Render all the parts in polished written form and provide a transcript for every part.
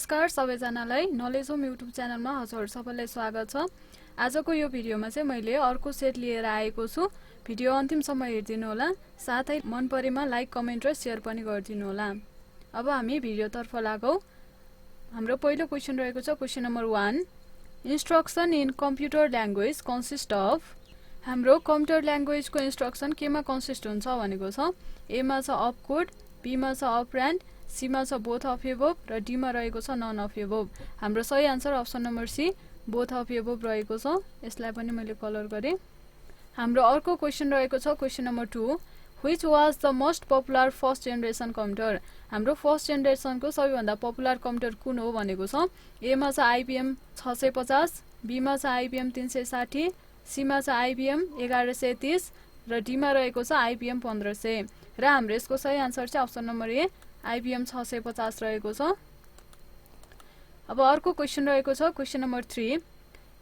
नमस्कार सबैजनालाई knowledge home YouTube च्यानलमा हजुर सबैलाई स्वागत छ। आजको यो भिडियोमा चाहिँ मैले अर्को सेट लिएर आएको छु। भिडियो अन्तिमसम्म हेरिदिनु होला, साथै मन परेमा लाइक, कमेन्ट र शेयर पनि गरिदिनु होला। अब हामी भिडियोतर्फ लागौं। हाम्रो पहिलो क्वेशन रहेको छ question number 1। Instruction in computer language consist of. हाम्रो कम्प्युटर ल्याङ्ग्वेजको इन्स्ट्रक्सन केमा कन्सिस्ट हुन्छ भनेको छ। ए मा छ अप कोड, बी मा छ अपरेन्ड, सी मा छ बोथ अफ एबोभ र डी मा रहेको छ नन अफ एबोभ। हाम्रो सही answer option number C both of above रहेको छ। यसलाई पनि मैले कलर गरे। हाम्रो अर्को क्वेशन रहेको छ question number 2। Which was the most popular first generation computer. हाम्रो फर्स्ट जेनेरेसनको सबैभन्दा पपुलर कम्प्युटर कुन हो भनेको छ। ए मा छ आइबिएम 650, बी मा छ आइबिएम 360, सी मा छ आइबिएम 1130 र डी मा रहेको छ आइबिएम 1500 र हाम्रो यसको सही आन्सर चाहिँ अप्सन नम्बर ए आइबिएम 650 रहेको छ। अब अर्को क्वेशन रहेको छ question number 3।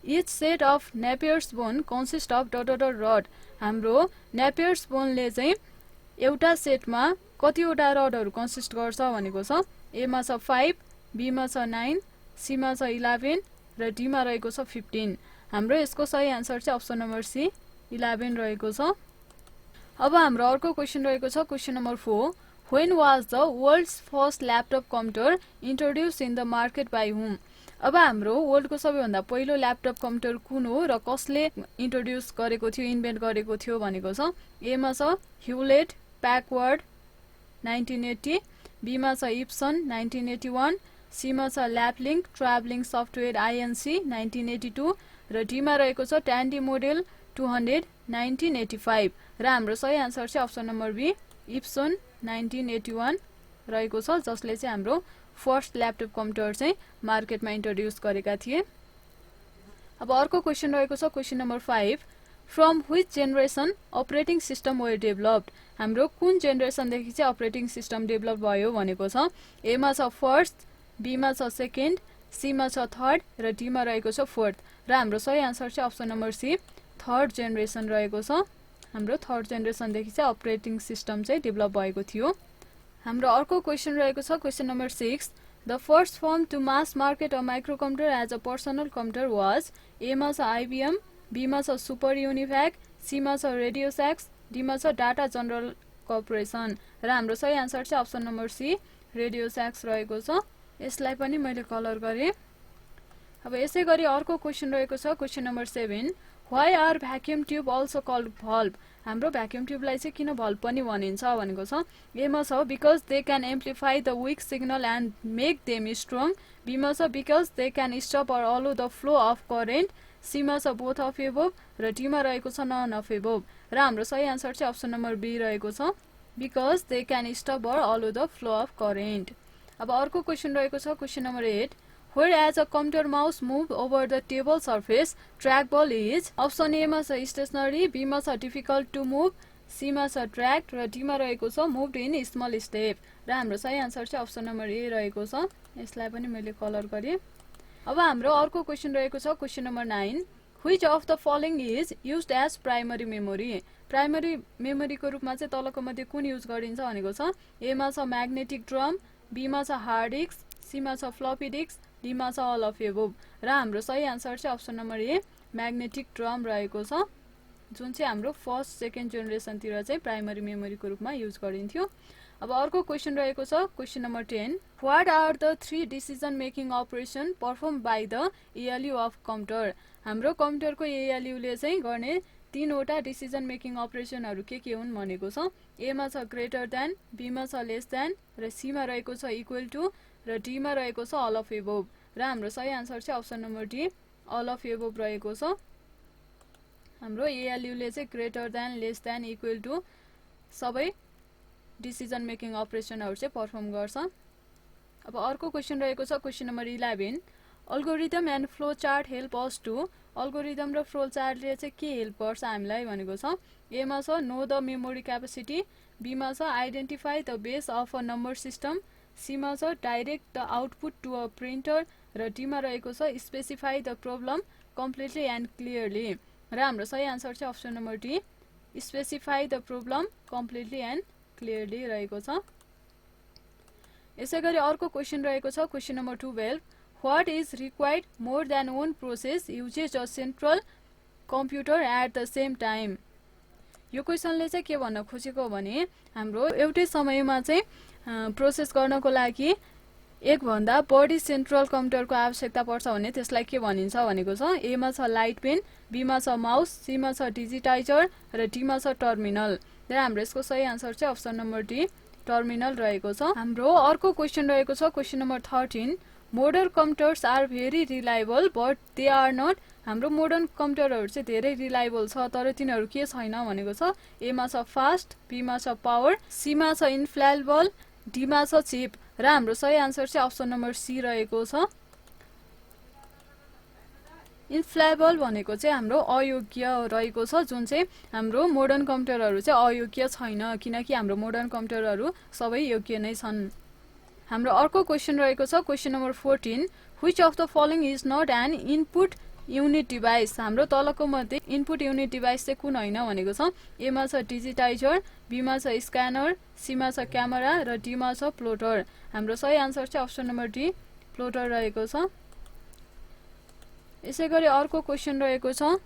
Each set of Napier's bone consist of dot dot rod. हाम्रो नेपियर्स बोनले चाहिँ एउटा सेटमा कतिवटा रडहरू कन्सिस्ट गर्छ भनेको छ। ए मा छ 5, बी मा छ 9, सी मा छ 11 र डी मा रहेको छ 15। हाम्रो यसको सही आन्सर चाहिँ अप्सन नम्बर सी 11 रहेको छ। अब हाम्रो अर्को क्वेशन रहेको छ question number 4। When was the world's first laptop computer introduced in the market by whom? अब हाम्रो वर्ल्डको सबैभन्दा पहिलो ल्यापटप कम्प्युटर कुन हो र कसले इन्ट्रोड्युस गरेको थियो, इन्भेन्ट गरेको थियो भनेको छ। ए मा छ ह्युलेट प्याकवर्ड 1980, बी मा छ इप्सन 1981, सी मा छ ल्यापलिङ्क ट्राभलिङ सफ्टवेयर आइएनसी 1982 र डी मा रहेको छ ट्यान्डी मोडेल 200 1985 र हाम्रो सही आन्सर चाहिँ अप्सन नम्बर बी इप्सन 1981 रहेको छ, जसले चाहिँ हाम्रो फर्स्ट ल्यापटप कम्प्युटर चाहिँ मार्केटमा इन्ट्रोड्युस गरेका थिए। अब अर्को क्वेशन रहेको छ question number 5। From which generation operating system were developed. हाम्रो कुन जेनेरेसनदेखि चाहिँ अपरेटिङ सिस्टम डेभलप भयो भनेको छ। ए मा छ फर्स्ट, बी मा छ सेकेन्ड, सी मा छ थर्ड र डी मा रहेको छ फोर्थ र हाम्रो सही आन्सर चाहिँ option number C third generation रहेको छ। हाम्रो थर्ड जेनेरेसनदेखि चाहिँ अपरेटिङ सिस्टम चाहिँ डेभलप भएको थियो। हाम्रो अर्को क्वेशन रहेको छ question number 6। The first firm to mass market a micro computer as a personal computer was. A मा छ आइबिएम, बी मा छ सुपर युनिभ्याक, सी मा छ रेडियोस्याक्स, डी मा छ टाटा जनरल कर्पोरेसन र हाम्रो सही आन्सर चाहिँ अप्सन नम्बर सी रेडियोस्याक्स रहेको छ। यसलाई पनि मैले कलर गरेँ। अब यसै गरी अर्को क्वेशन रहेको छ question number 7। Why are vacuum tube also called valve? हाम्रो भ्याक्युम ट्युबलाई चाहिँ किन भल्भ पनि भनिन्छ भनेको छ। ए मा छ because they can amplify the weak signal and make them strong, B मा छ because they can stop or allow the flow of current, C मा छ बोथ अफ एबोभ र डी मा रहेको छ नन अफ एबोभ र हाम्रो सही आन्सर चाहिँ अप्सन नम्बर बी रहेको छ because they can stop or allow the flow of current. अब अर्को क्वेशन रहेको छ question number 8। Where as a computer mouse move over the table surface, trackball is। Option A मा छ stationery, be मा छ डिफिकल्ट टु मुभ, सी मा छ ट्र्याक र डी मा रहेको छ मुभड इन स्मल स्टेप र हाम्रो सही आन्सर चाहिँ अप्सन नम्बर ए रहेको छ। यसलाई पनि मैले कलर गरेँ। अब हाम्रो अर्को क्वेशन रहेको छ question number 9। Which of the following is used as primary memory. Primary मेमोरीको रूपमा चाहिँ तलको मध्ये कुन युज गरिन्छ भनेको छ। ए मा छ म्याग्नेटिक ड्रम, बी मा छ हार्ड डिस्क, सी मा छ फ्लपी डिस्क, डी मा छ अल अफ एबोभ र हाम्रो सही आन्सर चाहिँ अप्सन नम्बर ए म्याग्नेटिक ड्रम रहेको छ, जुन चाहिँ हाम्रो फर्स्ट सेकेन्ड जेनेरेसनतिर चाहिँ प्राइमरी मेमोरीको रूपमा युज गरिन्थ्यो। अब अर्को क्वेशन रहेको छ question number 10। What are the 3 decision making operation perform by the ALU of computer. हाम्रो कम्प्युटरको एएलयुले चाहिँ गर्ने 3वटा डिसिजन मेकिङ अपरेसनहरू के हुन् भनेको छ। ए मा छ ग्रेटर देन, बी मा छ लेस देन र सी मा रहेको छ इक्वल टु र डी मा रहेको छ अल अफ एबोभ र हाम्रो सही आन्सर चाहिँ option number D all of above रहेको छ। हाम्रो एएलयुले चाहिँ greater than, less than, equal to सबै डिसिजन मेकिङ अपरेसनहरू चाहिँ पर्फर्म गर्छ। अब अर्को क्वेशन रहेको छ question number 11। Algorithm and flow chart help us to. Algorithm र फ्लो चार्टले चाहिँ के हेल्प गर्छ हामीलाई भनेको छ। ए मा छ know the memory capacity, B मा छ identify the base of a number system, C मा छ direct the output to a printer र डी मा रहेको छ specify the problem completely and clearly र हाम्रो सही आन्सर चाहिँ option number D specify the problem completely and clearly रहेको छ। यसैगरी अर्को क्वेशन रहेको छ question number 12 what is required more than one process usages a central computer at the same time. यो क्वेसनले चाहिँ के भन्न खोजेको भने हाम्रो एउटै समयमा चाहिँ प्रोसेस गर्नको लागि एक भन्दा बढी सेन्ट्रल कम्प्युटरको आवश्यकता पर्छ भने त्यसलाई के भनिन्छ भनेको छ। ए मा छ लाइट पेन, बी मा छ माउस, सी मा छ डिजिटाइजर र डी मा छ टर्मिनल। र हाम्रो यसको सही आन्सर चाहिँ अप्सन नम्बर डी टर्मिनल रहेको छ। हाम्रो अर्को क्वेशन रहेको छ question number 13 modern computers are very reliable but they are not. हाम्रो मोडर्न कम्प्युटरहरू चाहिँ धेरै रिलायबल छ तर तिनीहरू के छैन भनेको छ। ए मा छ फास्ट, बी मा छ पावर, सी मा छ इन्फ्लेबल, डी मा छ चिप। र हाम्रो सही आन्सर चाहिँ अप्सन नम्बर सी रहेको छ। इन्फ्लेबल भनेको चाहिँ हाम्रो अयोग्य रहेको छ जुन चाहिँ हाम्रो मोडर्न कम्प्युटरहरू चाहिँ अयोग्य छैन किनकि हाम्रो मोडर्न कम्प्युटरहरू सबै योग्य नै छन्। हाम्रो अर्को क्वेशन रहेको छ question number 14 which of the following is not an input unit device. हाम्रो तलको मध्ये इनपुट युनिट डिभाइस चाहिँ कुन होइन भनेको छ। ए मा छ डिजिटाइजर, बी मा छ स्क्यानर, सी मा छ क्यामेरा र डी मा छ प्लोटर। हाम्रो सही आन्सर चाहिँ अप्सन नम्बर डी प्लोटर रहेको छ। यसैगरी अर्को क्वेशन रहेको छ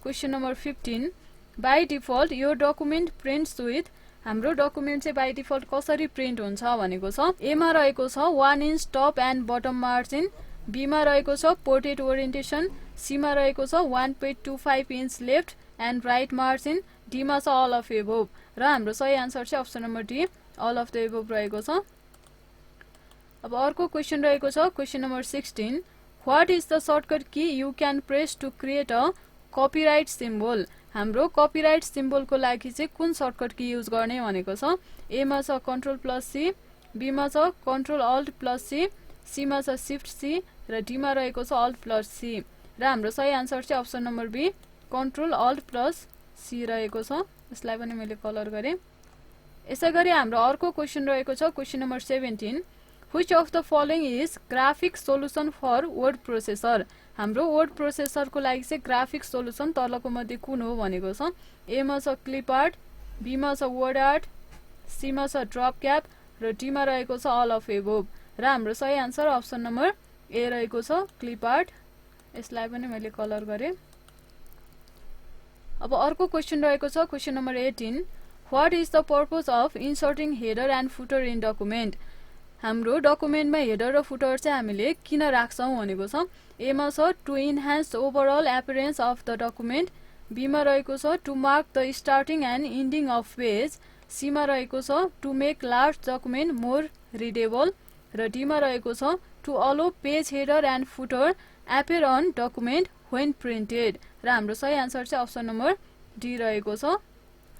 क्वेशन नम्बर 15 बाई डिफल्ट यो डकुमेन्ट प्रिन्ट्स विथ। हाम्रो डकुमेन्ट चाहिँ बाई डिफल्ट कसरी प्रिन्ट हुन्छ भनेको छ। ए मा रहेको छ 1 inch top and bottom margin, B मा रहेको छ पोर्ट्रेट ओरिएन्टेसन, सी मा रहेको छ 1.25 inch left and right margin, D मा छ अल अफ एबोभ। र हाम्रो सही आन्सर चाहिँ option number D all of the above रहेको छ। अब अर्को क्वेशन रहेको छ question number 16 what is the shortcut key you can press to create a copyright symbol. हाम्रो कपिराइट सिम्बलको लागि चाहिँ कुन सर्टकट की युज गर्ने भनेको छ। ए मा छ कन्ट्रोल प्लस सी, बी मा छ control alt plus C, C मा छ शिफ्ट सी र डी मा रहेको छ अल्ट प्लस सी। र हाम्रो सही आन्सर चाहिँ option number B control alt plus C रहेको छ। यसलाई पनि मैले कलर गरेँ। यसैगरी हाम्रो अर्को क्वेशन रहेको छ question number 17 which of the following is graphic solution for word processor. हाम्रो वर्ड प्रोसेसरको लागि चाहिँ ग्राफिक सोलुसन तलको मध्ये कुन हो भनेको छ। ए मा छ क्लिप आर्ट, बी मा छ वर्ड आर्ट, सी मा छ ड्रप क्याप र डी मा रहेको छ अल अफ एबोभ। र हाम्रो सही आन्सर अप्सन नम्बर ए रहेको छ क्लिप आर्ट। यसलाई पनि मैले कलर गरेँ। अब अर्को क्वेशन रहेको छ question number 18 what is the purpose of inserting header and footer in document. हाम्रो डकुमेन्टमा हेडर र फुटर चाहिँ हामीले किन राख्छौँ भनेको छ। ए मा छ to enhance overall appearance of the document, B मा रहेको छ to mark the starting and ending of page, C मा रहेको छ to make large document more readable र डी मा रहेको छ to allow page header and footer appear on document when printed. र हाम्रो सही आन्सर चाहिँ अप्सन नम्बर डी रहेको छ।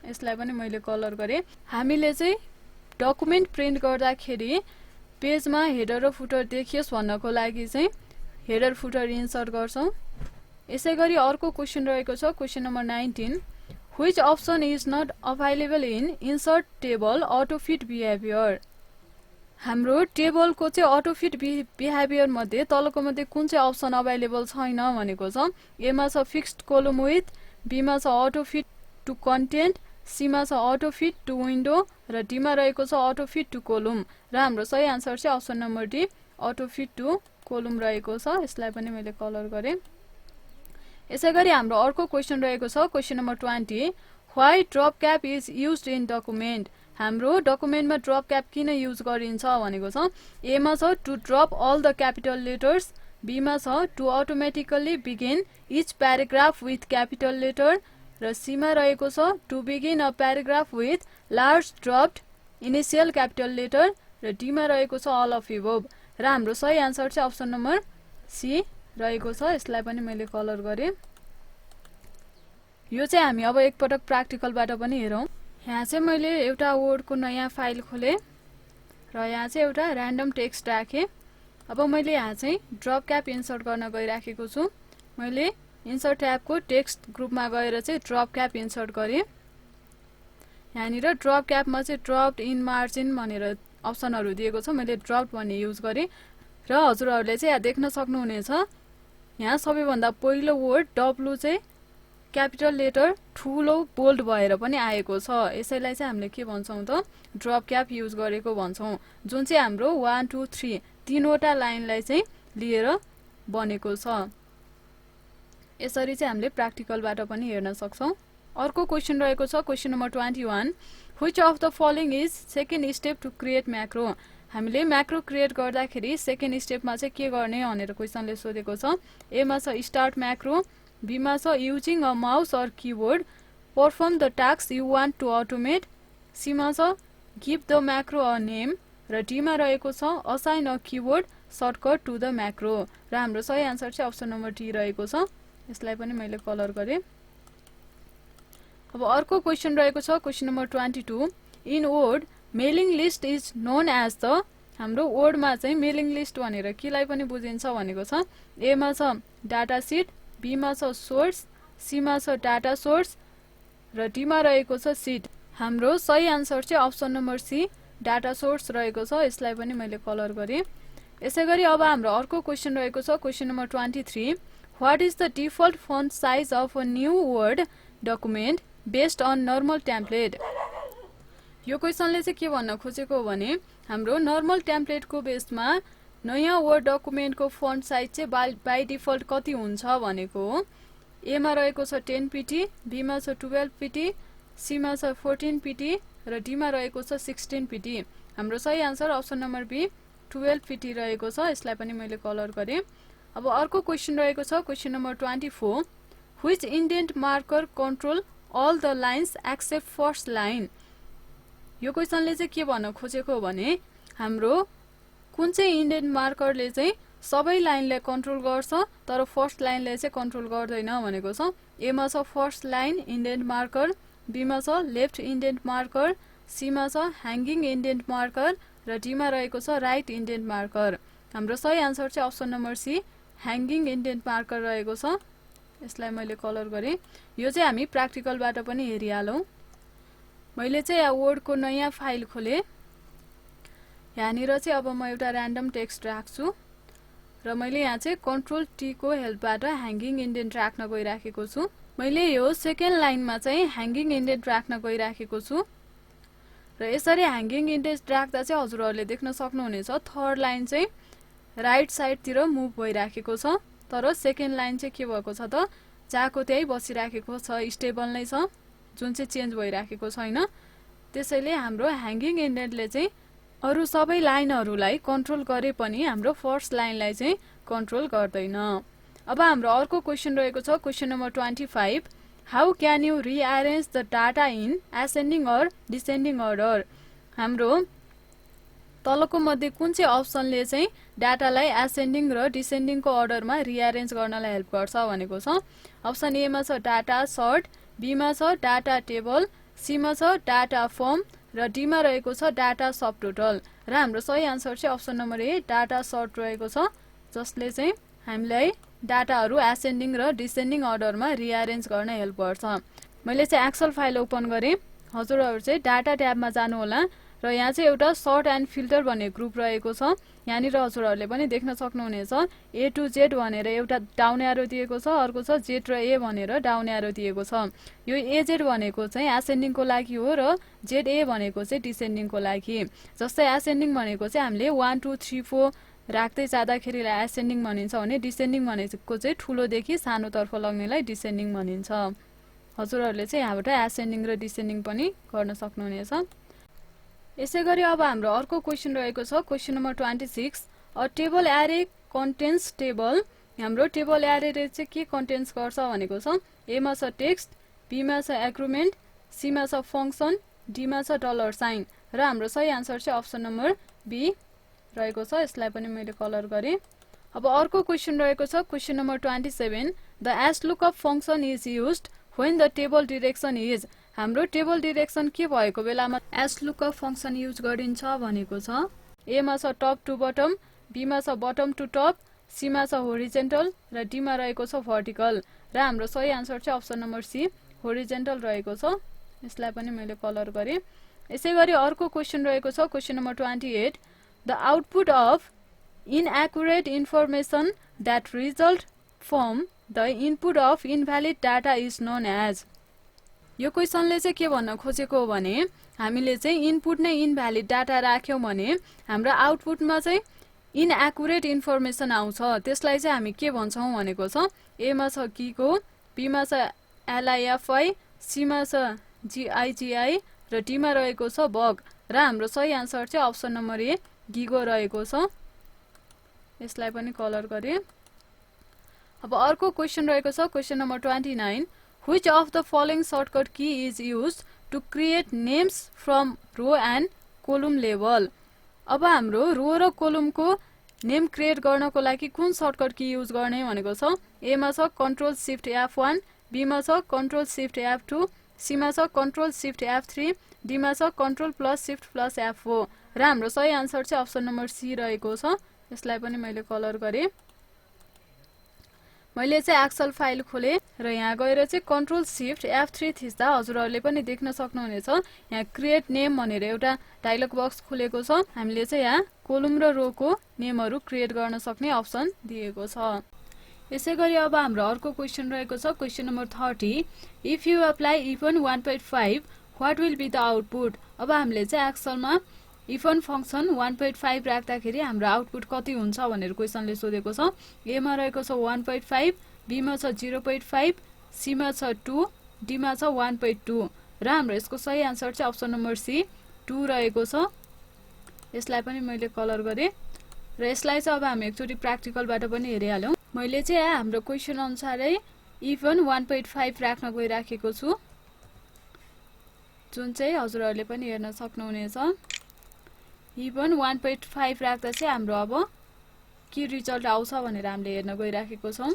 यसलाई पनि मैले कलर गरेँ। हामीले चाहिँ डकुमेन्ट प्रिन्ट गर्दाखेरि पेजमा हेडर र फुटर देखियोस् भन्नको लागि चाहिँ हेडर फुटर इन्सर्ट गर्छौँ। यसैगरी अर्को क्वेशन रहेको छ question number 19 which option is not available in insert table autofit behaviour. हाम्रो टेबलको चाहिँ अटोफिट बिहेभियर मध्ये तलको मध्ये कुन चाहिँ अप्सन अभाइलेबल छैन भनेको छ। ए मा छ फिक्स्ड कोलम विथ, बी मा छ अटोफिट टु कन्टेन्ट, सी मा छ अटोफिट टु विन्डो र डी मा रहेको छ अटोफिट टु कोलम। र हाम्रो सही आन्सर चाहिँ option number D autofit to column रहेको छ। यसलाई पनि मैले कलर गरेँ। यसैगरी हाम्रो अर्को क्वेशन रहेको छ question number 20 why drop cap is used in document. हाम्रो डकुमेन्टमा ड्रप क्याप किन युज गरिन्छ भनेको छ। ए मा छ to drop all the capital letters, B मा छ to automatically begin each paragraph with capital letter र सी मा रहेको छ to begin a paragraph with large dropped initial capital letter र डी मा रहेको छ अल अफ एबोभ। र हाम्रो सही आन्सर चाहिँ अप्सन नम्बर सी रहेको छ। यसलाई पनि मैले कलर गरेँ। यो चाहिँ हामी अब एकपटक प्र्याक्टिकलबाट पनि हेरौँ। यहाँ चाहिँ मैले एउटा वर्डको नयाँ फाइल खोलेँ र यहाँ चाहिँ एउटा र्यान्डम टेक्स्ट राखेँ। अब मैले यहाँ चाहिँ ड्रप क्याप इन्सर्ट गर्न गइराखेको छु। मैले इन्सर्ट ट्याबको टेक्स्ट ग्रुपमा गएर चाहिँ ड्रप क्याप इन्सर्ट गरेँ। यहाँनिर ड्रप क्यापमा चाहिँ ड्रप्ड इन मार्जिन भनेर अप्सनहरू दिएको छ। मैले ड्रप्ड भन्ने युज गरेँ र हजुरहरूले चाहिँ यहाँ देख्न सक्नुहुनेछ यहाँ सबैभन्दा पहिलो वर्ड डब्लु चाहिँ क्यापिटल लेटर ठुलो बोल्ड भएर पनि आएको छ। यसैलाई चाहिँ हामीले के भन्छौँ त ड्रप क्याप युज गरेको भन्छौँ, जुन चाहिँ हाम्रो 1 2 3 तीनवटा लाइनलाई चाहिँ लिएर बनेको छ। यसरी चाहिँ हामीले प्र्याक्टिकलबाट पनि हेर्न सक्छौँ। अर्को क्वेसन रहेको छ question number 21, which of the following is second step to create macro. हामीले म्याक्रो क्रिएट गर्दाखेरि सेकेन्ड स्टेपमा चाहिँ के गर्ने भनेर क्वेसनले सोधेको छ। एमा छ स्टार्ट म्याक्रो, बीमा छ using a mouse or keyboard, perform the task you want to automate, सीमा छ give the macro a name, र डीमा रहेको छ assign a keyboard shortcut to the macro. र हाम्रो सही आन्सर चाहिँ अप्सन नम्बर डी रहेको छ। यसलाई पनि मैले कलर गरेँ। अब अर्को क्वेसन रहेको छ question number 22, in word mailing list is known as the. हाम्रो वर्डमा चाहिँ मेलिङ लिस्ट भनेर केलाई पनि बुझिन्छ भनेको छ। एमा छ डाटा सिट, बीमा छ सोर्स, सीमा छ डाटा सोर्स, र डीमा रहेको छ सिट। हाम्रो सही आन्सर चाहिँ option number C data source रहेको छ। यसलाई पनि मैले कलर गरेँ। यसै गरी अब हाम्रो अर्को क्वेसन रहेको छ question number 23, what is the default font size of a new word document based on normal template. यो क्वेसनले चाहिँ के भन्न खोजेको हो भने हाम्रो नर्मल टेम्प्लेटको बेसमा नयाँ वर्ड डकुमेन्टको फन्ट साइज चाहिँ बाई डिफल्ट कति हुन्छ भनेको हो। एमा रहेको छ 10 पिटी, बीमा छ 12 पिटी, सीमा छ 14 पिटी, र डीमा रहेको छ 16 पिटी। हाम्रो सही answer option number B 12 pt रहेको छ। यसलाई पनि मैले कलर गरेँ। अब अर्को क्वेसन रहेको छ question number 24, which indent marker control all the lines except first line. यो क्वेसनले चाहिँ के भन्न खोजेको हो भने हाम्रो कुन चाहिँ इन्डेन्ट मार्करले चाहिँ सबै लाइनलाई कन्ट्रोल गर्छ तर फर्स्ट लाइनलाई चाहिँ कन्ट्रोल गर्दैन भनेको छ। एमा छ फर्स्ट लाइन इन्डेन्ट मार्कर, बीमा छ लेफ्ट इन्डेन्ट मार्कर, सीमा छ ह्याङ्गिङ इन्डेन्ट मार्कर, र डीमा रहेको छ राइट इन्डेन्ट मार्कर। हाम्रो सही आन्सर चाहिँ option number C hanging indent marker रहेको छ। यसलाई मैले कलर गरेँ। यो चाहिँ हामी प्र्याक्टिकलबाट पनि हेरिहालौँ। मैले चाहिँ यहाँ वर्डको नयाँ फाइल खोलेँ। यहाँनिर चाहिँ अब म एउटा ऱ्यान्डम टेक्स्ट राख्छु र मैले यहाँ चाहिँ कन्ट्रोल टी को हेल्पबाट ह्याङ्गिङ इन्डेन्ट राख्न गइराखेको छु। मैले यो सेकेन्ड लाइनमा चाहिँ ह्याङ्गिङ इन्डेन्ट राख्न गइराखेको छु र यसरी ह्याङ्गिङ इन्डेन्ट राख्दा चाहिँ हजुरहरूले देख्न सक्नुहुनेछ थर्ड लाइन चाहिँ राइट साइडतिर मुभ भइराखेको छ, तर सेकेन्ड लाइन चाहिँ के भएको छ त जहाँको त्यही बसिराखेको छ, स्टेबल नै छ, जुन चाहिँ चेन्ज भइराखेको छैन। त्यसैले हाम्रो ह्याङ्गिङ इन्डेन्टले चाहिँ अरू सबै लाइनहरूलाई कन्ट्रोल गरे पनि हाम्रो फर्स्ट लाइनलाई चाहिँ कन्ट्रोल गर्दैन। अब हाम्रो अर्को क्वेसन रहेको छ question number 25, how can you rearrange the data in ascending or descending order. हाम्रो तलको मध्ये कुन चाहिँ अप्सनले चाहिँ डाटालाई एसेन्डिङ र डिसेन्डिङको अर्डरमा रिअरेन्ज गर्नलाई हेल्प गर्छ भनेको छ। अप्सन एमा छ डाटा सर्ट, बीमा छ डाटा टेबल, सीमा छ डाटा फर्म, र डीमा रहेको छ डाटा सब टोटल। र हाम्रो सही आन्सर चाहिँ अप्सन नम्बर ए डाटा सर्ट रहेको छ, जसले चाहिँ हामीलाई डाटाहरू एसेन्डिङ र डिसेन्डिङ अर्डरमा रिअरेन्ज गर्न हेल्प गर्छ। मैले चाहिँ एक्सेल फाइल ओपन गरेँ। हजुरहरू चाहिँ डाटा ट्याबमा जानुहोला र यहाँ चाहिँ एउटा सर्ट एन्ड फिल्टर भन्ने ग्रुप रहेको छ। यहाँनिर हजुरहरूले पनि देख्न सक्नुहुनेछ ए टु जेड भनेर एउटा डाउन एरो दिएको छ, अर्को छ जेड र ए भनेर डाउन एरो दिएको छ। यो एजेड भनेको चाहिँ एसेन्डिङको लागि हो र जेड ए भनेको चाहिँ डिसेन्डिङको लागि। जस्तै एसेन्डिङ भनेको चाहिँ हामीले 1 2 3 4 राख्दै जाँदाखेरिलाई एसेन्डिङ भनिन्छ भने डिसेन्डिङ भनेको चाहिँ ठुलोदेखि सानोतर्फ लग्नेलाई डिसेन्डिङ भनिन्छ। हजुरहरूले चाहिँ यहाँबाट एसेन्डिङ र डिसेन्डिङ पनि गर्न सक्नुहुनेछ। यसै गरी अब हाम्रो अर्को क्वेसन रहेको छ क्वेसन नम्बर 26, अ टेबल एरे कन्टेन्स टेबल। हाम्रो टेबल एरेले चाहिँ के कन्टेन्स गर्छ भनेको छ। एमा छ टेक्स्ट, बीमा छ एग्रिमेन्ट, सीमा छ फङ्सन, डीमा छ डलर साइन। र हाम्रो सही आन्सर चाहिँ अप्सन नम्बर बी रहेको छ। यसलाई पनि मैले कलर गरेँ। अब अर्को क्वेसन रहेको छ question number 27, the HLOOKUP function is used when the table direction is. हाम्रो टेबल डिरेक्सन के भएको बेलामा एसलुकअप फङ्सन युज गरिन्छ भनेको छ। एमा छ टप टु बटम, बीमा छ बटम टु टप, सीमा छ होरिजेन्टल, र डीमा रहेको छ भर्टिकल। र हाम्रो सही आन्सर चाहिँ अप्सन नम्बर सी होरिजेन्टल रहेको छ। यसलाई पनि मैले कलर गरेँ। यसै गरी अर्को क्वेसन रहेको छ question number 28, the output of inaccurate information that result from the input of invalid data is known as. यो क्वेसनले चाहिँ के भन्न खोजेको हो भने हामीले चाहिँ इनपुट नै इनभ्यालिड डाटा राख्यौं भने हाम्रो आउटपुटमा चाहिँ इनएकुरेट इन्फर्मेसन आउँछ। त्यसलाई चाहिँ हामी के भन्छौं भनेको छ, ए मा छ कीको, बी मा छ एलआईएफआई, सी मा छ जीआईजीआई र डी मा रहेको छ बग र हाम्रो सही आन्सर चाहिँ अप्सन नम्बर ए गिगो रहेको छ। यसलाई पनि कलर गरे। अब अर्को क्वेसन रहेको छ question number 29, which of the following shortcut key is used to create names from row and column level। अब हाम्रो रो र कोलुमको नेम क्रिएट गर्नको लागि कुन सर्टकट की युज गर्ने भनेको छ, ए मा छ कन्ट्रोल शिफ्ट F1, बी मा छ कन्ट्रोल शिफ्ट F2, सी मा छ कन्ट्रोल शिफ्ट F3, डी मा छ control plus shift plus F4 र हाम्रो सही आन्सर चाहिँ अप्सन नम्बर सी रहेको छ। यसलाई पनि मैले कलर गरे। मैले चाहिँ एक्सेल फाइल खोले र यहाँ गएर चाहिँ कन्ट्रोल शिफ्ट F3 थिच्दा हजुरहरूले पनि देख्न सक्नुहुनेछ यहाँ क्रिएट नेम भनेर एउटा डायलग बक्स खुलेको छ। हामीले चाहिँ यहाँ कोलुम र रोको नेमहरू क्रिएट गर्न सक्ने अप्सन दिएको छ। यसैगरी अब हाम्रो अर्को क्वेसन रहेको छ question number 30, if you apply इफन 1.5 what will be the output. अब हामीले चाहिँ एक्सेलमा इफन फंक्सन 1.5 राख्दाखेरि हाम्रो आउटपुट कति हुन्छ भनेर क्वेसनले सोधेको छ। ए मा रहेको छ 1.5, बी मा छ 0.5, सी मा छ 2, डी मा छ 1.2 र हाम्रो यसको सही आन्सर चाहिँ अप्सन नम्बर सी 2 रहेको छ। यसलाई पनि मैले कलर गरे र यसलाई चाहिँ अब हामी एकचोटी प्र्याक्टिकलबाट पनि हेरिहाल्यौं। मैले चाहिँ हाम्रो क्वेसन अनुसारै इफन 1.5 राख्न गइराखेको छु, जुन चाहिँ हजुरहरूले पनि हेर्न सक्नुहुनेछ। इभन 1.5 राख्दा चाहिँ हाम्रो अब के रिजल्ट आउँछ भनेर हामीले हेर्न गइराखेको छौं।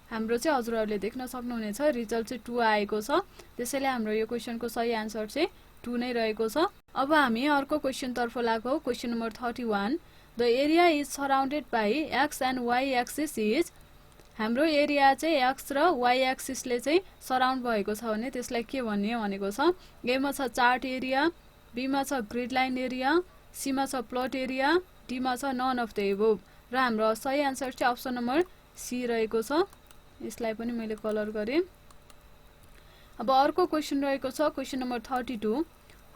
हाम्रो चाहिँ हजुरहरूले देख्न सक्नुहुनेछ रिजल्ट चाहिँ 2 आएको छ। त्यसैले हाम्रो यो क्वेसनको सही आन्सर चाहिँ 2 नै रहेको छ। अब हामी अर्को क्वेसन तर्फ लागौं। Question number 31, the area is surrounded by X and Y axis is. हाम्रो एरिया चाहिँ एक्स र वाई एक्सिसले चाहिँ सराउन्ड भएको छ भने त्यसलाई के भन्ने भनेको छ। ए मा छ चार्ट एरिया, बी मा छ ग्रिड लाइन एरिया, सी मा छ प्लट एरिया, डी मा छ नन अफ द एबोभ र हाम्रो सही आन्सर चाहिँ अप्सन नम्बर सी रहेको छ। यसलाई पनि मैले कलर गरे। अब अर्को क्वेसन रहेको छ question number 32,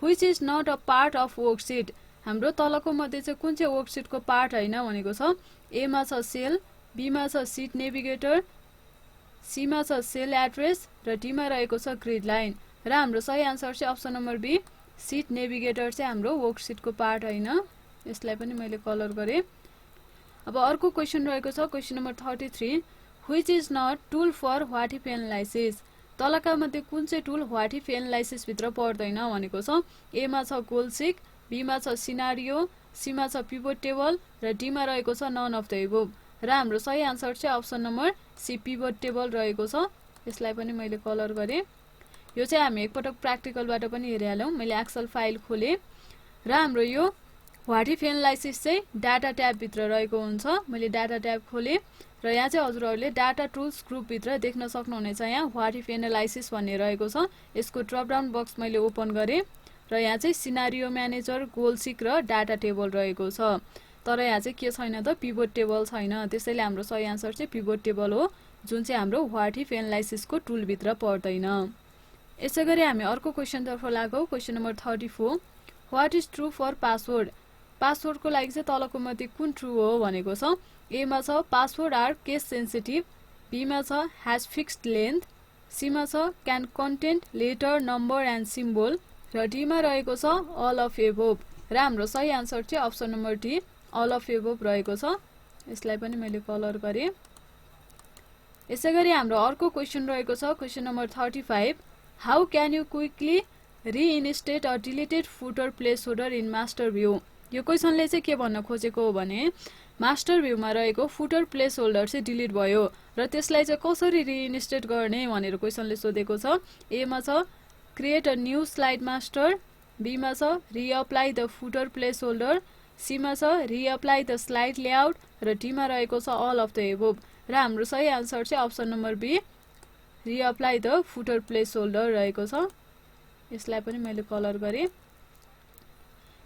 which is not a part of worksheet. हाम्रो तलको मध्ये चाहिँ कुन चाहिँ वर्कशीटको पार्ट हैन भनेको छ। ए मा छ सेल, बी मा छ सीट नेभिगेटर, सी मा छ सेल एड्रेस र डी मा रहेको छ ग्रिड लाइन र हाम्रो सही आन्सर चाहिँ option number B sheet navigator चाहिँ हाम्रो वर्कशीटको पार्ट हैन। यसलाई पनि मैले कलर गरे। अब अर्को क्वेसन रहेको छ question number 33, which is not tool for what if analysis. तलका मध्ये कुन चाहिँ टुल व्हाट इफ एनालाइसिस भित्र पर्दैन भनेको छ। ए मा छ गोल सिक, बी मा छ सिनारियो, सी मा छ पिभट टेबल र डी मा रहेको छ नन अफ द एबोभ र हाम्रो सही आन्सर चाहिँ option number C pivot table रहेको छ। यसलाई पनि मैले कलर गरे। यो चाहिँ हामी एकपटक प्र्याक्टिकलबाट पनि हेरिहाल्यौं। मैले एक्सेल फाइल खोले र हाम्रो यो व्हाट इफ एनालाइसिस चाहिँ डाटा ट्याब भित्र रहेको हुन्छ। मैले डाटा ट्याब खोले र यहाँ चाहिँ हजुरहरूले डाटा टुल्स ग्रुप भित्र देख्न सक्नुहुनेछ यहाँ व्हाट इफ एनालाइसिस भन्ने रहेको छ। यसको ड्रप डाउन बक्स मैले ओपन गरे र यहाँ चाहिँ सिनारियो म्यानेजर, गोल सिक र डाटा टेबल रहेको छ। तर यहाँ चाहिँ के छैन त, पिभट टेबल छैन। त्यसैले हाम्रो सही आन्सर चाहिँ पिभट टेबल हो, जुन चाहिँ हाम्रो व्हाट इफ एनालाइसिसको टुल भित्र पर्दैन। यसैगरी हामी अर्को क्वेसन तर्फ लागौं। Question number 34, what is true for password. पासवर्डको लागि चाहिँ तलको मध्ये कुन ट्रू हो भनेको छ। ए मा छ password are case sensitive, B मा छ हैज फिक्स्ड लेन्थ, सी मा छ can content letter number and symbol र डी मा रहेको छ अल अफ एबोभ र हाम्रो सही आन्सर चाहिँ option number D all of above रहेको छ। यसलाई पनि मैले कलर गरे। यसैगरी हाम्रो अर्को क्वेसन रहेको छ question number 35, how can you quickly reinstate a deleted footer place holder in master view. यो क्वेसनले चाहिँ के भन्न खोजेको हो भने मास्टर भ्यूमा रहेको फुटर प्लेस होल्डर चाहिँ डिलिट भयो र त्यसलाई चाहिँ कसरी रिइन्स्टेट गर्ने भनेर क्वेसनले सोधेको छ। ए मा छ create a new slide master, B मा छ reapply the footer place holder, C मा छ रिअप्लाई द स्लाइड लेआउट र डी मा रहेको छ अल अफ द एबोभ र हाम्रो सही आन्सर चाहिँ option number B reapply the footer place holder रहेको छ। यसलाई पनि मैले कलर गरे।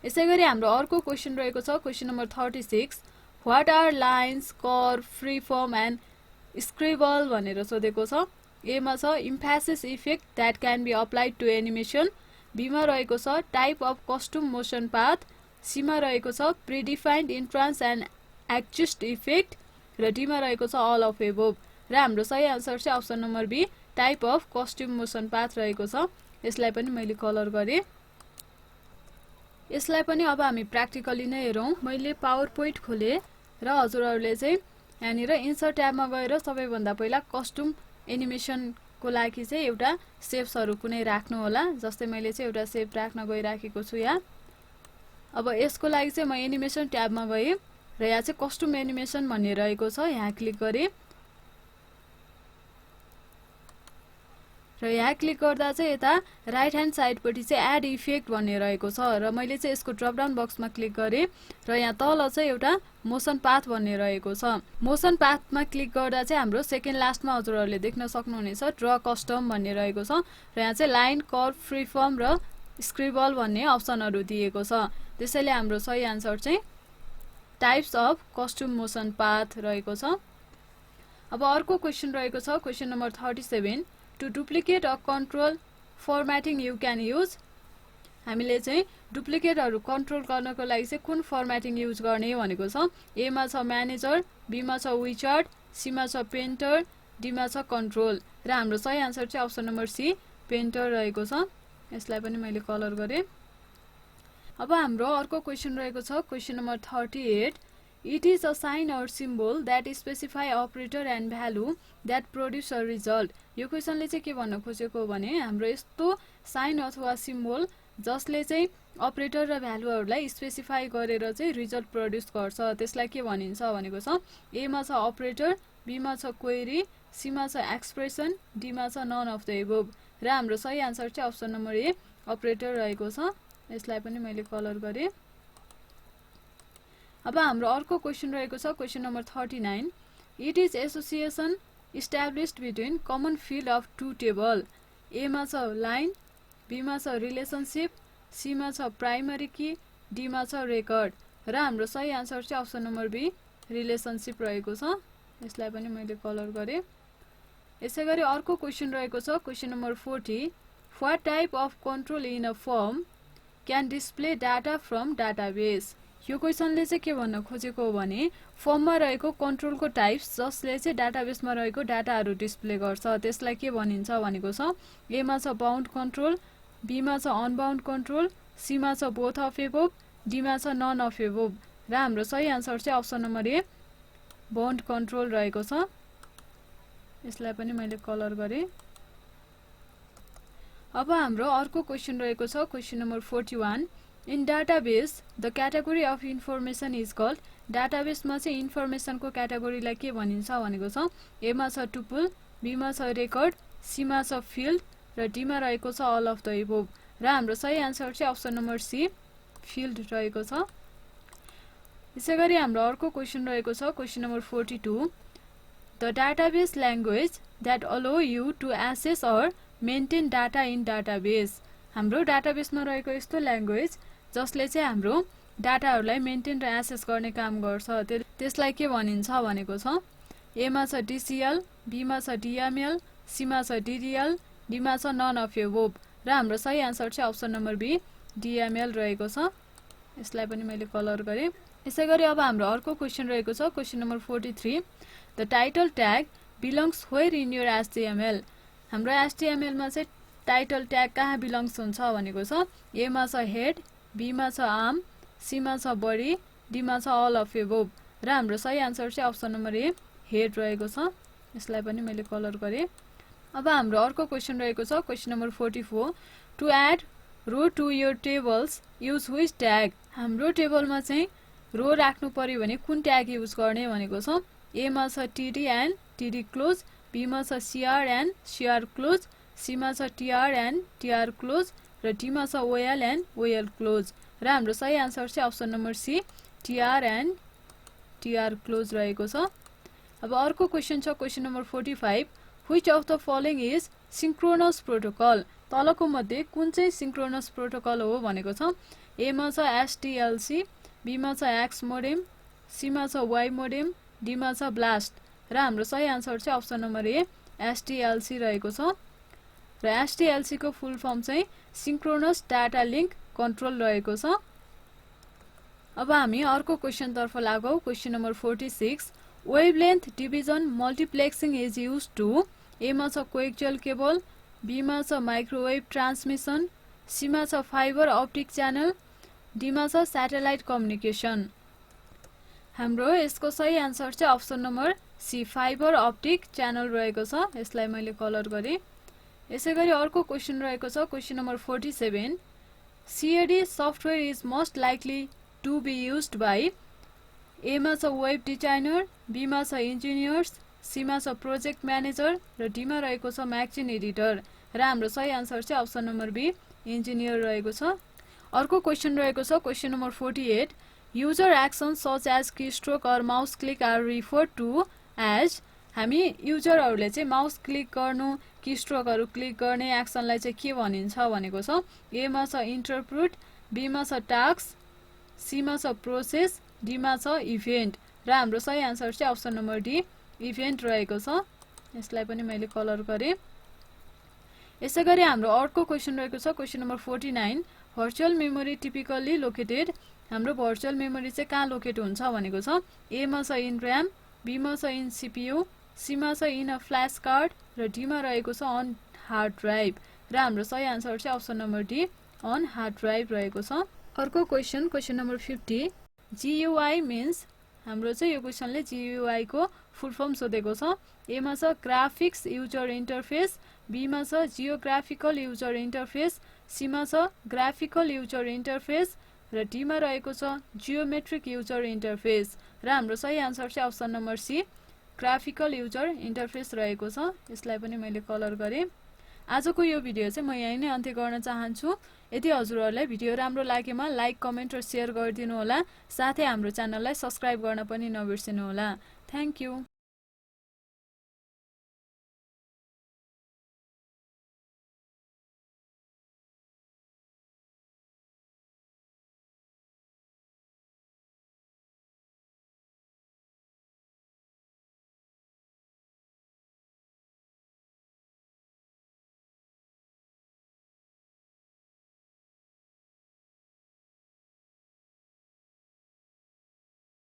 यसैगरी हाम्रो अर्को क्वेसन रहेको छ question number 36, what are lines, curve, free form and scribble भनेर सोधेको छ। एमा छ emphasis effect that can be applied to animation, बीमा रहेको छ type of custom motion path, सीमा रहेको छ predefined entrance and exit effect र डीमा रहेको छ अल अफ एबोभ। र हाम्रो सही आन्सर चाहिँ option number B type of custom motion path रहेको छ। यसलाई पनि मैले कलर गरेँ। यसलाई पनि अब हामी प्र्याक्टिकली नै हेरौँ। मैले पावर पोइन्ट खोलेँ र हजुरहरूले चाहिँ यहाँनिर इन्सर्ट ट्याबमा गएर सबैभन्दा पहिला कस्ट्युम एनिमेसनको लागि चाहिँ एउटा सेप्सहरू कुनै राख्नु होला। जस्तै मैले चाहिँ एउटा सेप राख्न गइराखेको छु यहाँ। अब यसको लागि चाहिँ म एनिमेसन ट्याबमा गएँ र यहाँ चाहिँ कस्ट्युम एनिमेसन भन्ने रहेको छ, यहाँ क्लिक गरेँ र यहाँ क्लिक गर्दा चाहिँ यता राइट ह्यान्ड साइडपट्टि चाहिँ एड इफेक्ट भन्ने रहेको छ र मैले चाहिँ यसको ड्रप डाउन बक्समा क्लिक गरेँ र यहाँ तल चाहिँ एउटा मोसन पाथ भन्ने रहेको छ। मोसन पाथमा क्लिक गर्दा चाहिँ हाम्रो सेकेन्ड लास्टमा हजुरहरूले देख्न सक्नुहुनेछ ड्र कस्टम भन्ने रहेको छ र यहाँ चाहिँ लाइन, कर्भ, फ्रीफर्म र स्क्रिबल भन्ने अप्सनहरू दिएको छ। त्यसैले हाम्रो सही आन्सर चाहिँ types of custom motion path रहेको छ। अब अर्को क्वेसन रहेको छ question number 37। To duplicate a control formatting you can use. हामीले चाहिँ डुप्लिकेटहरू कन्ट्रोल गर्नको लागि चाहिँ कुन फर्मेटिङ युज गर्ने भनेको छ। एमा छ म्यानेजर, बीमा छ विचार्ट, सीमा छ पेन्टर, डीमा छ कन्ट्रोल र हाम्रो सही आन्सर चाहिँ अप्सन नम्बर सी पेन्टर रहेको छ। यसलाई पनि मैले कलर गरेँ। अब हाम्रो अर्को क्वेसन रहेको छ question number 38। It is a sign or symbol that specify operator and value that produce a result. यो क्वेसनले चाहिँ के भन्न खोजेको भने हाम्रो यस्तो साइन अथवा सिम्बल जसले चाहिँ अपरेटर र भ्यालुहरूलाई स्पेसिफाई गरेर चाहिँ रिजल्ट प्रड्युस गर्छ, त्यसलाई के भनिन्छ भनेको छ। एमा छ अपरेटर, बीमा छ क्वेरी, सीमा छ एक्सप्रेसन, डीमा छ नन अफ द एबोभ र हाम्रो सही आन्सर चाहिँ अप्सन नम्बर ए अपरेटर रहेको छ। यसलाई पनि मैले कलर गरेँ। अब हाम्रो अर्को क्वेसन रहेको छ question number 39। It is association established between common field of two table. एमा छ लाइन, बीमा छ रिलेसनसिप, सीमा छ प्राइमरी की, डीमा छ रेकर्ड र हाम्रो सही आन्सर चाहिँ अप्सन नम्बर बी रिलेसनसिप रहेको छ। यसलाई पनि मैले कलर गरेँ। यसै गरी अर्को क्वेसन रहेको छ question number 40। What type of control in a firm can display data from database. यो क्वेसनले चाहिँ के भन्न खोजेको हो भने फर्ममा रहेको कन्ट्रोलको टाइप्स जसले चाहिँ डाटाबेसमा रहेको डाटाहरू डिस्प्ले गर्छ त्यसलाई के भनिन्छ भनेको छ। एमा छ बाउन्ड कन्ट्रोल, बीमा छ अनबाउन्ड कन्ट्रोल, सीमा छ बोथ अफ एबोभ, डीमा छ नन अफ एबोभ र हाम्रो सही आन्सर चाहिँ अप्सन नम्बर ए बाउन्ड कन्ट्रोल रहेको छ। यसलाई पनि मैले कलर गरेँ। अब हाम्रो अर्को क्वेसन रहेको छ question number 41। In database the category of information is called. डाटाबेसमा चाहिँ इन्फर्मेसनको क्याटेगोरीलाई के भनिन्छ भनेको छ। एमा छ टुपुल, बीमा छ रेकर्ड, सीमा छ फिल्ड र डीमा रहेको छ अल अफ द एबोभ र हाम्रो सही आन्सर चाहिँ अप्सन नम्बर सी फिल्ड रहेको छ। यसै गरी हाम्रो अर्को क्वेसन रहेको छ question number 42। The database language that allow you to access or maintain data in database. हाम्रो डाटाबेसमा रहेको यस्तो ल्याङ्ग्वेज जसले चाहिँ हाम्रो डाटाहरूलाई मेन्टेन र एक्सेस गर्ने काम गर्छ त्यसलाई के भनिन्छ भनेको छ। एमा छ डिसिएल, बीमा छ डिएमएल, सीमा छ डिडिएल, डीमा छ नन अफ एबोभ र हाम्रो सही आन्सर चाहिँ अप्सन नम्बर बी डिएमएल रहेको छ। यसलाई पनि मैले कलर गरेँ। यसै गरी अब हाम्रो अर्को क्वेसन रहेको छ question number 43। The title tag belongs where in your HTML. हाम्रो एचटिएमएलमा चाहिँ टाइटल ट्याग कहाँ बिलोङ्स हुन्छ भनेको छ। एमा छ हेड, बीमा छ आर्म, सीमा छ बडी, डीमा छ अल अफ एबोभ र हाम्रो सही आन्सर चाहिँ अप्सन नम्बर ए हेड रहेको छ। यसलाई पनि मैले कलर गरेँ। अब हाम्रो अर्को क्वेसन रहेको छ question number 44। To add row to your tables use which tag. हाम्रो टेबलमा चाहिँ रो राख्नु पर्यो भने कुन ट्याग युज गर्ने भनेको छ। एमा छ टिडी एन्ड टिडी क्लोज, बीमा छ सिआर एन्ड सिआर क्लोज, सीमा छ टिआर एन्ड टिआर क्लोज र डीमा छ ओएल एन्ड ओएल क्लोज र हाम्रो सही आन्सर चाहिँ option number C TR and TR close रहेको छ। अब अर्को क्वेसन छ question number 45। Which of the following is synchronous protocol. तलको मध्ये कुन चाहिँ सिन्क्रोनस प्रोटोकल हो भनेको छ। एमा छ एसटिएलसी, बीमा छ एक्स मोडेम, सीमा छ वाई मोडेम, डीमा छ ब्लास्ट र हाम्रो सही आन्सर चाहिँ अप्सन नम्बर ए एसटिएलसी रहेको छ र एसटिएलसी को फुल फर्म चाहिँ सिंक्रोनस डाटा लिंक कन्ट्रोल रहेको छ। अब हामी अर्को क्वेशन तर्फ लागौं। Question number 46 wavelength division multiplexing is used to A मा छ कोएक्सियल केबल, बी मा छ माइक्रोवेभ ट्रान्समिसन, सी मा छ फाइबर अप्टिक च्यानल, डी मा छ स्याटेलाइट कम्युनिकेसन। हाम्रो यसको सही आन्सर चाहिँ option number C fibre optic channel रहेको छ। यसलाई मैले कलर गरे। यसैगरी अर्को क्वेशन रहेको छ question number 47 CAD software is most likely to be used by A मा छ वेब डिजाइनर, बी मा छ इन्जिनियर्स, सी मा छ प्रोजेक्ट म्यानेजर र डी मा रहेको छ म्यागजिन एडिटर र हाम्रो सही आन्सर चाहिँ अप्सन नम्बर बी इन्जिनियर रहेको छ। अर्को क्वेशन रहेको छ question number 48 user action such as keystroke or mouse click are refer to as. हामी युजरहरूले चाहिँ माउस क्लिक गर्नु, कीस्ट्रोकहरू क्लिक गर्ने एक्सनलाई चाहिँ के भनिन्छ भनेको छ। ए मा छ इन्टरप्रुट, बी मा छ टास्क, सी मा छ प्रोसेस, डी मा छ इभेन्ट र हाम्रो सही आन्सर चाहिँ अप्सन नम्बर डी इभेन्ट रहेको छ। यसलाई पनि मैले कलर गरे। यसैगरी हाम्रो अर्को क्वेशन रहेको छ question number 49 virtual memory typically located. हाम्रो भर्चुअल मेमोरी चाहिँ कहाँ लोकेट हुन्छ भनेको छ। ए मा छ इन र्याम, बी मा छ इन सीपीयू, सी मा छ इन अ फ्ल्याश कार्ड र डी मा रहेको छ अन हार्ड ड्राइभ र हाम्रो सही आन्सर चाहिँ option number D on hard drive रहेको छ। अर्को question question number 50 GUI means. हाम्रो चाहिँ यो क्वेशनले जीयूआई को फुल फर्म सोधेको छ। ए मा छ ग्राफिक्स युजर इन्टरफेस, बी मा छ जियोग्राफिकल युजर इन्टरफेस, सी मा छ ग्राफिकल युजर इन्टरफेस र डी मा रहेको छ जियोमेट्रिक युजर इन्टरफेस र हाम्रो सही आन्सर चाहिँ option number C graphical user interface रहेको छ। यसलाई पनि मैले कलर गरे। आजको यो भिडियो चाहिँ म यही नै अन्त्य गर्न चाहन्छु। यदि हजुरहरूलाई भिडियो राम्रो लागेमा लाइक, कमेन्ट र सेयर गरिदिनु होला। साथै हाम्रो च्यानललाई सब्स्क्राइब गर्न पनि नबिर्सिनु होला। Thank you.